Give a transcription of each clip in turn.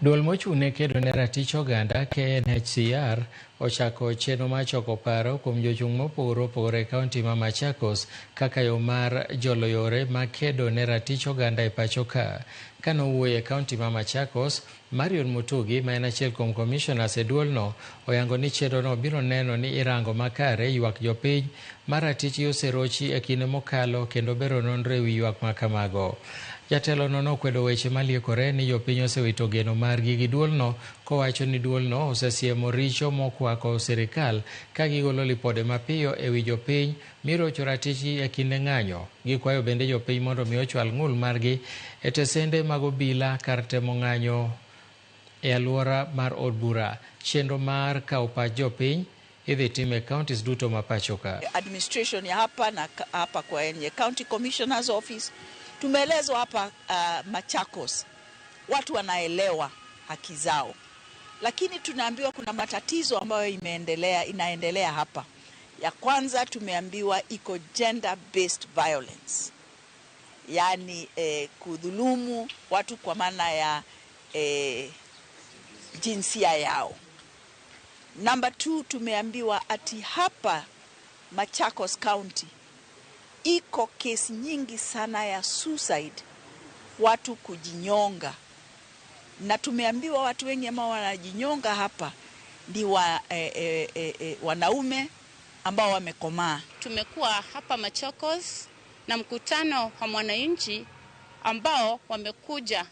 Duol mochung'ne kedo ne ratich oganda KNHCR ochako chenro mar choko paro kuom jochung' mopogore opogore e kaunti ma Machakos kaka yo mar jolo yore mag kedo ne ratich oganda e pacho ka. Kanowuoyo e kaunti ma Machakos, Marion Mutugi, ma en achiel kuom commissioners e duolno, oyango ni chenrono biro neno ni irango makare ywak jopiny ma ratichgi oserochi e kinde mokalo kendo bero nonro e wi ywak ma kamago. Jatelono nokwedo weche maliekore ni jopiny osewito geno margi gi duolno, kowacho ni duolno osesiemo richo mokwako sirikal ka gigolo lipode mapiyo e wi jopiny mirocho ratichgi e kinde ng'anyo. Gikwayo bende jopiny mondo mi ochwal ng'ul margi e tesende mag obila kar temo ng'anyo e alwora mar od bura. Chenro mar kawo pach jopiny idhi tim e counties duto ma pacho ka. Administration ya hapa na hapa kwenye County Commissioner's Office tumeelezwa hapa Machakos watu wanaelewa haki zao, lakini tunaambiwa kuna matatizo ambayo inaendelea hapa. Ya kwanza tumeambiwa iko gender based violence, yani kudhulumu watu kwa maana ya jinsia yao. Number 2, tumeambiwa ati hapa Machakos County iko kesi nyingi sana ya suicide, watu kujinyonga, na tumeambiwa watu wengi ambao wanajinyonga hapa ni wanaume ambao wamekomaa. Tumekuwa hapa Machakos na mkutano wa mwananchi ambao wamekuja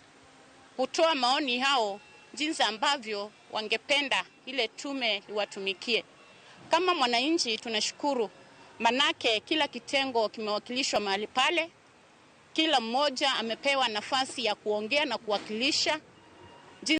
kutoa maoni hao jinsi ambavyo wangependa ile tume iwatumikie. Kama mwananchi tunashukuru, manake kila kitengo kimewakilishwa mahali pale, kila mmoja amepewa nafasi ya kuongea na kuwakilisha